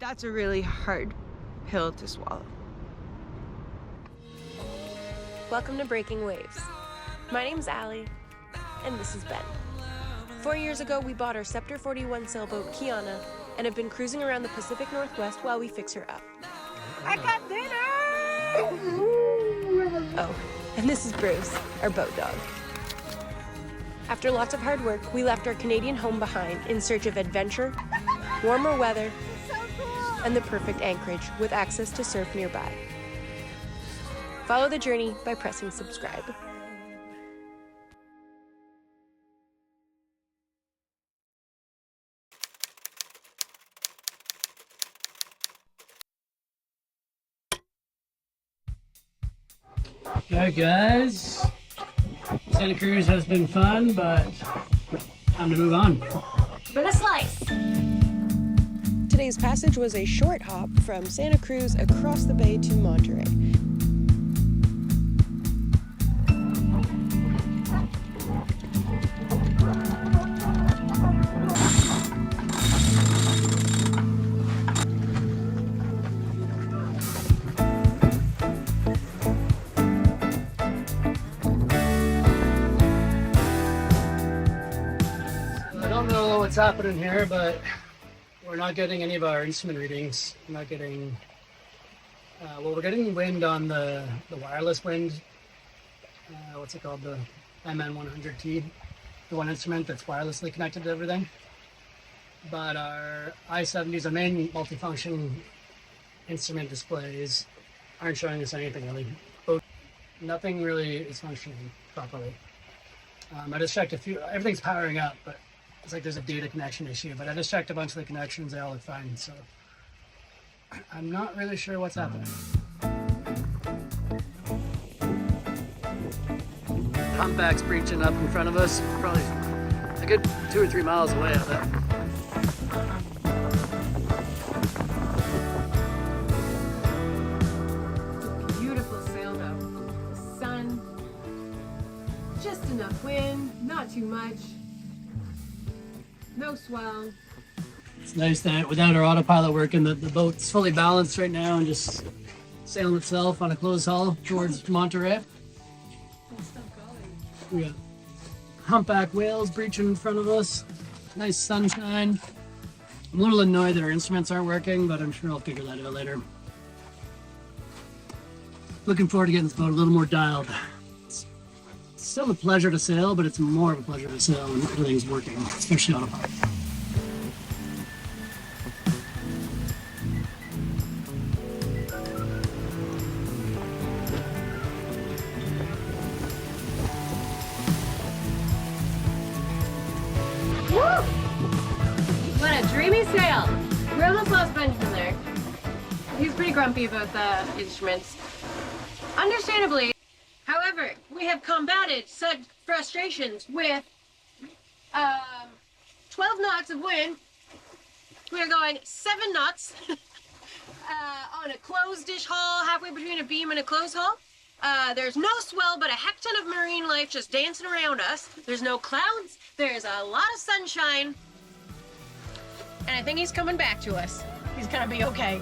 That's a really hard pill to swallow. Welcome to Breaking Waves. My name's Allie, and this is Ben. 4 years ago, we bought our Scepter 41 sailboat, Kiana, and have been cruising around the Pacific Northwest while we fix her up. I got dinner! Oh, and this is Bruce, our boat dog. After lots of hard work, we left our Canadian home behind in search of adventure, warmer weather, and the perfect anchorage with access to surf nearby. Follow the journey by pressing subscribe. Alright guys, Santa Cruz has been fun, but time to move on. Been a slice! Today's passage was a short hop from Santa Cruz across the bay to Monterey. I don't know what's happening here, but we're not getting any of our instrument readings. We're not getting, well, we're getting wind on the wireless wind. What's it called? The MN100T, the one instrument that's wirelessly connected to everything. But our I-70s, our main multifunction instrument displays, aren't showing us anything really. Nothing really is functioning properly. I just checked a few, everything's powering up, but it's like there's a data connection issue, but I just checked a bunch of the connections, they all look fine, so I'm not really sure what's happening. Humpback's breaching up in front of us, probably a good 2 or 3 miles away, I bet. Beautiful sailboat. The sun, just enough wind, not too much. No swell. It's nice that without our autopilot working, the boat's fully balanced right now and just sailing itself on a closed hull towards Monterey. We got humpback whales breaching in front of us. Nice sunshine. I'm a little annoyed that our instruments aren't working, but I'm sure I'll figure that out later. Looking forward to getting this boat a little more dialed. It's still a pleasure to sail, but it's more of a pleasure to sail when everything's working, especially autopilot. What a dreamy sail. We almost lost Benjamin there. He's pretty grumpy about the instruments. Understandably. However, we have combated such frustrations with 12 knots of wind. We are going 7 knots on a closed-ish hull, halfway between a beam and a closed hull. There's no swell, but a heck ton of marine life just dancing around us. There's no clouds. There's a lot of sunshine. And I think he's coming back to us. He's gonna be okay.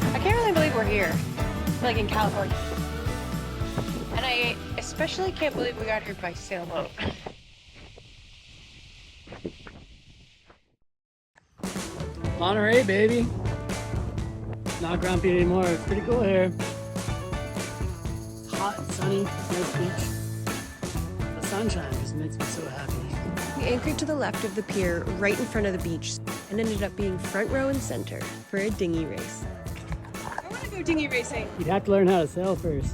I can't really believe we're here, like in California. And I especially can't believe we got here by sailboat. Monterey, baby. Not grumpy anymore. It's pretty cool here. It's hot and sunny. Nice beach. The sunshine just makes me so happy. We anchored to the left of the pier, right in front of the beach, and ended up being front row and center for a dinghy race. I want to go dinghy racing. You'd have to learn how to sail first.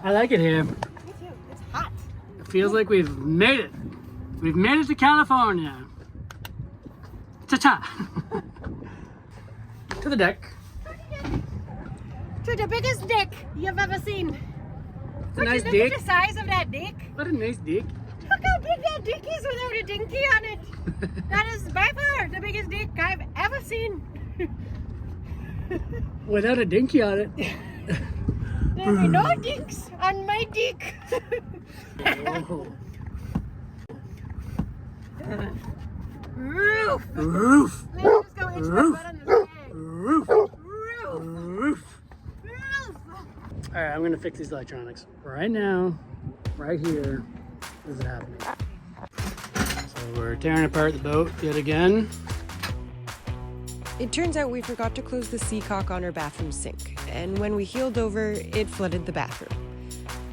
I like it here. Me too. It's hot. It feels like we've made it. We've made it to California. Ta-ta. To the deck. to the biggest dick you've ever seen. It's a nice Look dick. at the size of that dick. What a nice dick. Look how big that dick is without a dinky on it. That is by far the biggest dick I've ever seen. Without a dinky on it. There are no dinks on my dick. Oh. Roof. Roof. Let me just go itch my Roof. butt on the sand. Roof. Roof. Roof. Roof. All right, I'm gonna fix these electronics right now, right here. This is happening. So we're tearing apart the boat yet again. It turns out we forgot to close the seacock on our bathroom sink, and when we heeled over, it flooded the bathroom.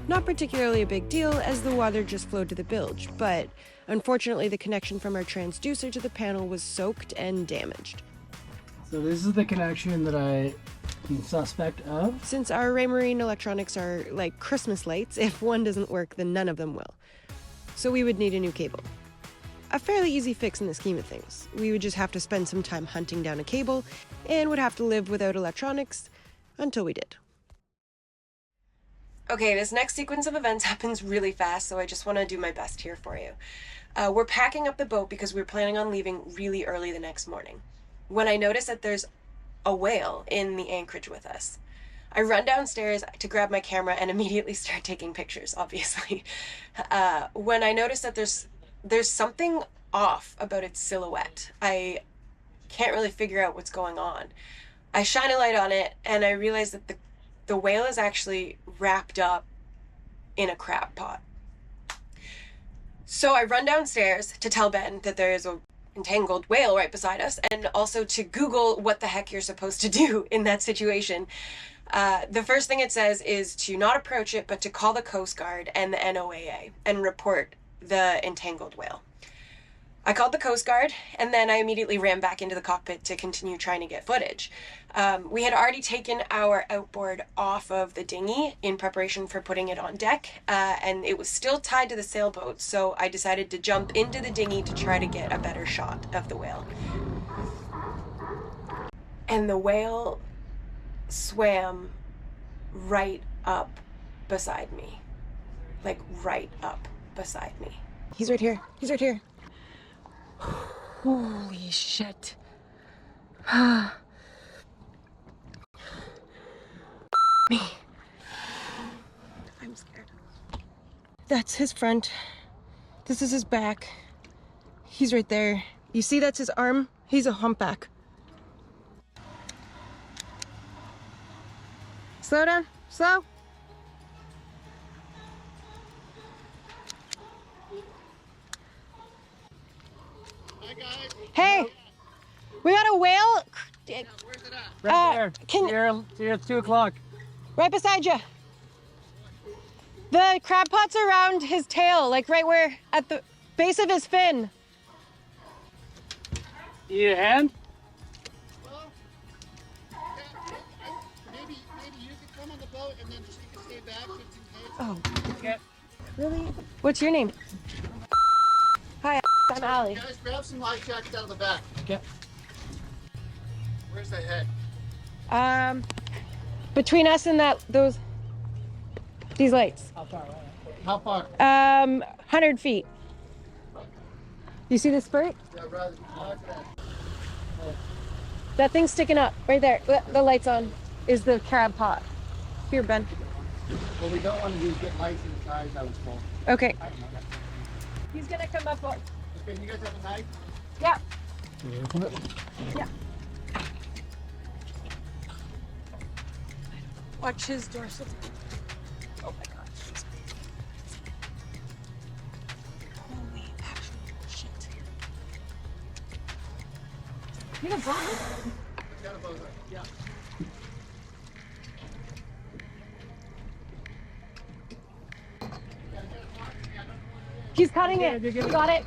Not particularly a big deal, as the water just flowed to the bilge, but unfortunately the connection from our transducer to the panel was soaked and damaged. So this is the connection that I am suspect of. Since our Raymarine electronics are like Christmas lights, if one doesn't work, then none of them will. So we would need a new cable. A fairly easy fix in the scheme of things. We would just have to spend some time hunting down a cable, and would have to live without electronics until we did. Okay, this next sequence of events happens really fast, so I just want to do my best here for you. We're packing up the boat because we're planning on leaving really early the next morning, when I notice that there's a whale in the anchorage with us. I run downstairs to grab my camera and immediately start taking pictures, obviously. When I notice that there's something off about its silhouette. I can't really figure out what's going on. I shine a light on it and I realize that the whale is actually wrapped up in a crab pot. So I run downstairs to tell Ben that there is a entangled whale right beside us, and also to Google what the heck you're supposed to do in that situation. The first thing it says is to not approach it, but to call the Coast Guard and the NOAA and report the entangled whale. I called the Coast Guard, and then I immediately ran back into the cockpit to continue trying to get footage. We had already taken our outboard off of the dinghy in preparation for putting it on deck, and it was still tied to the sailboat, so I decided to jump into the dinghy to try to get a better shot of the whale. And the whale swam right up beside me. Like, right up beside me. He's right here. He's right here. Holy shit. Me. I'm scared. That's his front. This is his back. He's right there. You see that's his arm? He's a humpback. Slow down. Slow. Hey, we got a whale. Where's it at? Right there. Here at 2 o'clock. Right beside you. The crab pot's around his tail, like right where, at the base of his fin. You need a hand? Well, maybe you could come on the boat and then just you can stay back just in case. Oh, Okay. really? What's your name? Hi, I'm Allie. Guys, grab some life jackets out of the back. Okay. Where's the head? Between us and these lights. How far? 100 feet. You see the spurt? Yeah, brother. That thing's sticking up right there. The light's on. Is the crab pot. Here, Ben. What we don't want to do is get lights in the cars that was full. Okay. I don't know that. He's gonna come up. Okay, you guys have a knife? Yeah. Can you open it? Yeah. Watch his dorsal. Oh my god. Holy actual shit. You got both? Got a boat. Yeah. He's cutting it. You got it.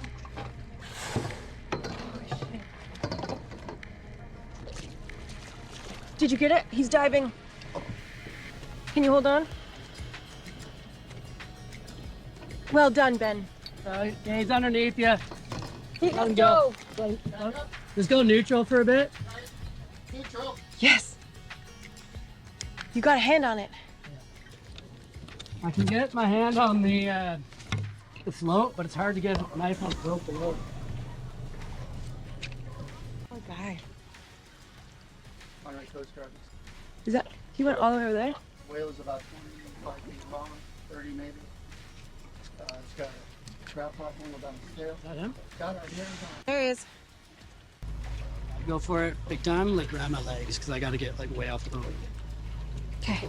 Did you get it? He's diving. Can you hold on? Well done, Ben. Yeah, he's underneath you. He Let him can go. Just go neutral for a bit. Neutral. Yes. You got a hand on it. I can get my hand on the float, but it's hard to get a knife on the float below. Oh god. All right, Coast Guard. Is that he went all the way over there? Whale is about 25 feet long, 30 maybe. It's got a trap lock handle down its tail. Is that him? Got it right here. There he is. Go for it big time, like grab my legs, because I got to get like way off the boat. Okay.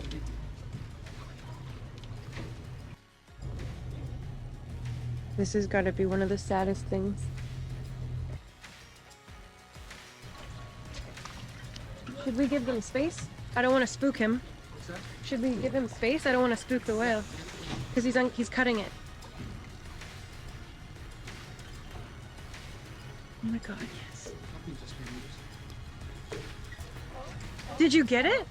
This has got to be one of the saddest things. Should we give them space? I don't want to spook him. What's that? Should we give him space? I don't want to spook the whale. Because he's cutting it. Oh my god, yes. Did you get it?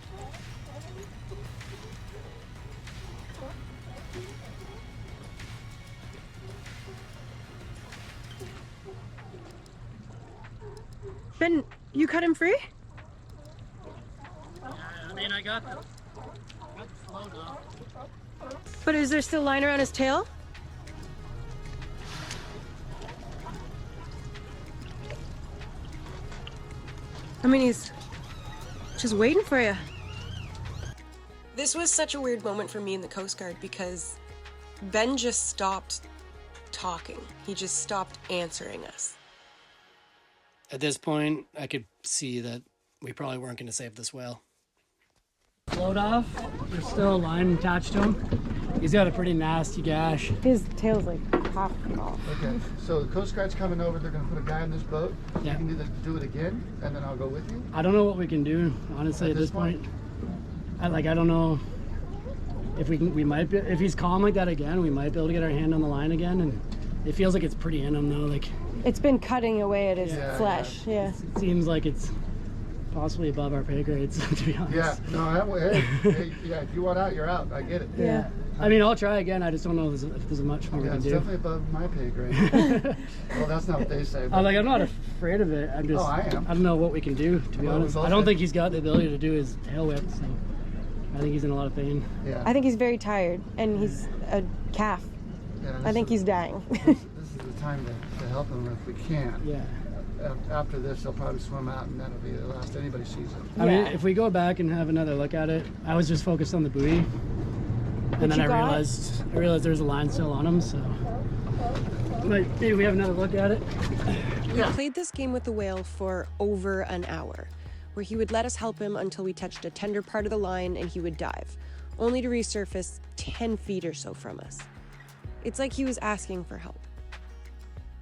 Ben, you cut him free? I mean, I got the float off. But is there still line around his tail? I mean, he's just waiting for you. This was such a weird moment for me in the Coast Guard because Ben just stopped talking. He just stopped answering us. At this point, I could see that we probably weren't going to save this whale. Float off. There's still a line attached to him. He's got a pretty nasty gash. His tail's like half off. Okay, so the Coast Guard's coming over. They're going to put a guy in this boat. Yeah. You can either do it again, and then I'll go with you. I don't know what we can do, honestly, at this point. I don't know if we can. We might be, if he's calm like that again, we might be able to get our hand on the line again. And it feels like it's pretty in him though. Like It's been cutting away at his Yeah, flesh. Yeah. it seems like it's possibly above our pay grades, to be honest. Yeah, no, hey, yeah, if you want out, you're out. I get it. Yeah. I mean, I'll try again. I just don't know if there's much more we Yeah, can it's do. definitely above my pay grade. Well, that's not what they say. But I'm not afraid of it. I'm just. Oh, I am. I don't know what we can do, to be Well, honest. we've I don't also- think he's got the ability to do his tail whip, so I think he's in a lot of pain. yeah, I think he's very tired and he's a calf. yeah, I think he's dying. This is the time to help him if we can. Yeah. After this, he'll probably swim out, and that'll be the last anybody sees him. I mean, Yeah. if we go back and have another look at it, I was just focused on the buoy, and then you I got? realized there's a line still on him. So, but maybe we have another look at it. We played this game with the whale for over an hour, where he would let us help him until we touched a tender part of the line and he would dive, only to resurface 10 feet or so from us. It's like he was asking for help.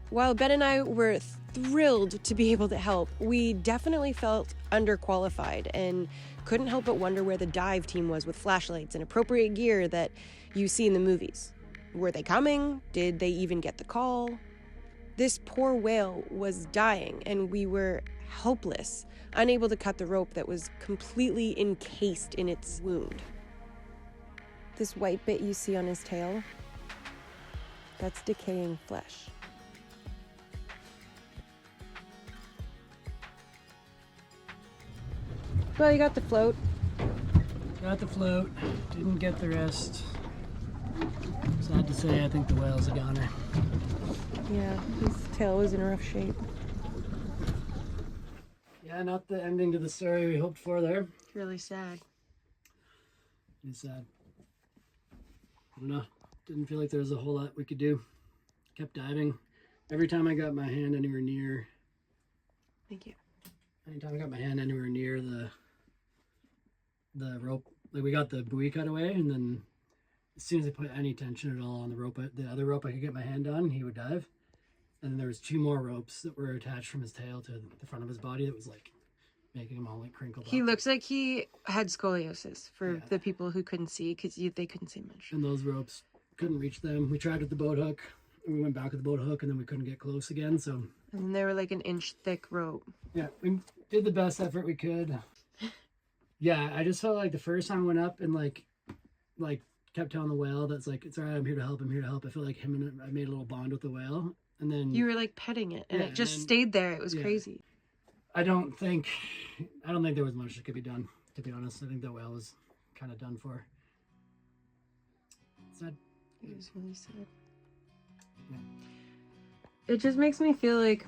While Ben and I were thrilled to be able to help, we definitely felt underqualified and couldn't help but wonder where the dive team was with flashlights and appropriate gear that you see in the movies. Were they coming? Did they even get the call? This poor whale was dying and we were helpless, unable to cut the rope that was completely encased in its wound. This white bit you see on his tail, that's decaying flesh. Well, you got the float. Got the float, didn't get the rest. Sad to say, I think the whale's a goner. Yeah, his tail was in rough shape. Yeah, not the ending to the story we hoped for there. Really sad. It's sad. I don't know. Didn't feel like there was a whole lot we could do. Kept diving. Every time I got my hand anywhere near. Thank you. Anytime I got my hand anywhere near the rope, like we got the buoy cut away, and then as soon as I put any tension at all on the rope, the other rope I could get my hand on, he would dive. And then there was 2 more ropes that were attached from his tail to the front of his body that was like making him all like crinkled He up. looks like he had scoliosis for the people who couldn't see because they couldn't see much. And those ropes, couldn't reach them. We tried with the boat hook, and we went back with the boat hook, and then we couldn't get close again. So And they were like an inch thick rope. yeah, we did the best effort we could. Yeah, I just felt like the first time I went up and like kept telling the whale that's like, it's all right, I'm here to help, I'm here to help. I feel like I made a little bond with the whale. And then You were like petting it and Yeah, it just and then- stayed there. It was yeah. crazy. I don't think there was much that could be done, to be honest. I think the whale was kind of done for. Sad. It was really sad. Yeah. It just makes me feel like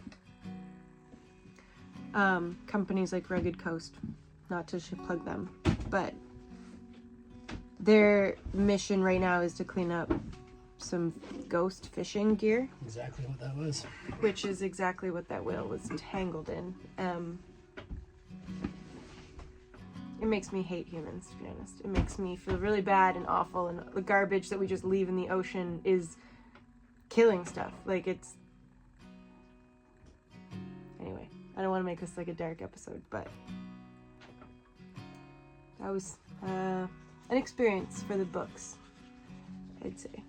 companies like Rugged Coast, not to plug them, but their mission right now is to clean up some ghost fishing gear, Exactly what that was. which is exactly what that whale was tangled in. It makes me hate humans, to be honest. It makes me feel really bad and awful, and the garbage that we just leave in the ocean is killing stuff. Like, it's... Anyway, I don't want to make this like a dark episode, but that was an experience for the books, I'd say.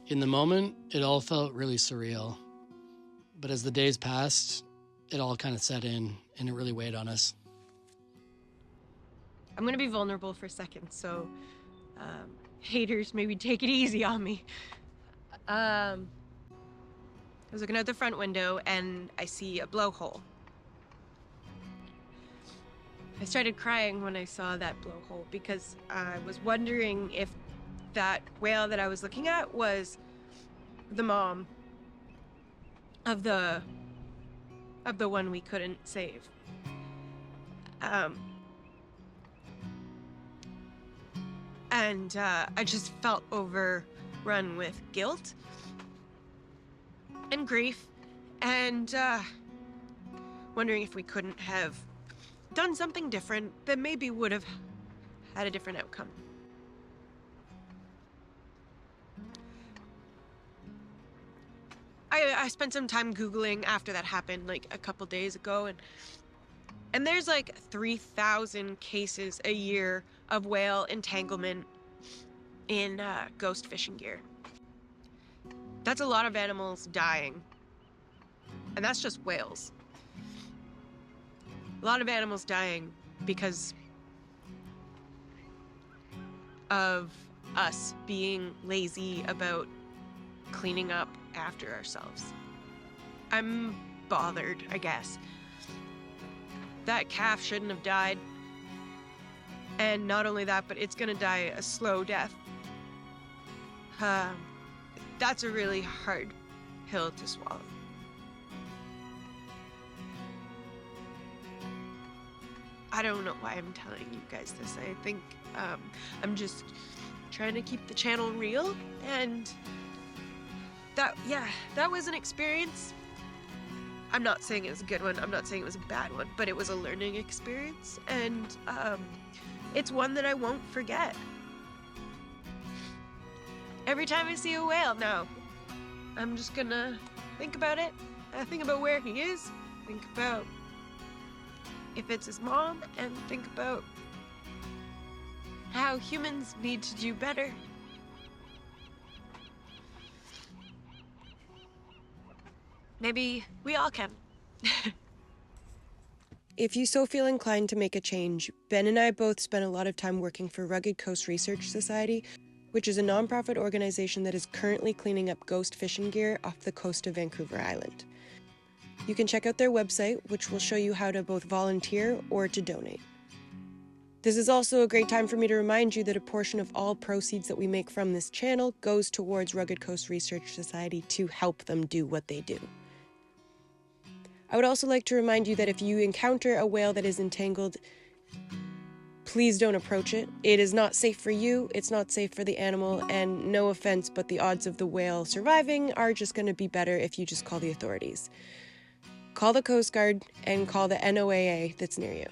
In the moment, it all felt really surreal. But as the days passed, it all kind of set in, and it really weighed on us. I'm going to be vulnerable for a second, so haters, maybe take it easy on me. I was looking out the front window and I see a blowhole. I started crying when I saw that blowhole because I was wondering if that whale that I was looking at was the mom of the one we couldn't save. And I just felt overrun with guilt and grief and wondering if we couldn't have done something different that maybe would have had a different outcome. I spent some time Googling after that happened, like a couple days ago, and there's like 3,000 cases a year of whale entanglement in ghost fishing gear. That's a lot of animals dying. And that's just whales. A lot of animals dying because of us being lazy about cleaning up after ourselves. I'm bothered, I guess. That calf shouldn't have died. And not only that, but it's gonna die a slow death. That's a really hard pill to swallow. I don't know why I'm telling you guys this. I think I'm just trying to keep the channel real, and that was an experience. I'm not saying it was a good one, I'm not saying it was a bad one, but it was a learning experience, and it's one that I won't forget. Every time I see a whale now, I'm just gonna think about it. I think about where he is, think about if it's his mom, and think about how humans need to do better. Maybe we all can. If you so feel inclined to make a change, Ben and I both spent a lot of time working for Rugged Coast Research Society, which is a nonprofit organization that is currently cleaning up ghost fishing gear off the coast of Vancouver Island. You can check out their website, which will show you how to both volunteer or to donate. This is also a great time for me to remind you that a portion of all proceeds that we make from this channel goes towards Rugged Coast Research Society to help them do what they do. I would also like to remind you that if you encounter a whale that is entangled, please don't approach it. It is not safe for you, it's not safe for the animal, and no offense, but the odds of the whale surviving are just going to be better if you just call the authorities. Call the Coast Guard and call the NOAA that's near you.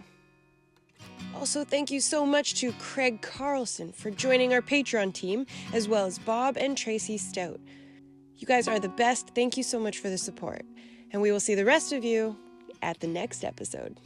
Also, thank you so much to Craig Carlson for joining our Patreon team, as well as Bob and Tracy Stout. You guys are the best. Thank you so much for the support. And we will see the rest of you at the next episode.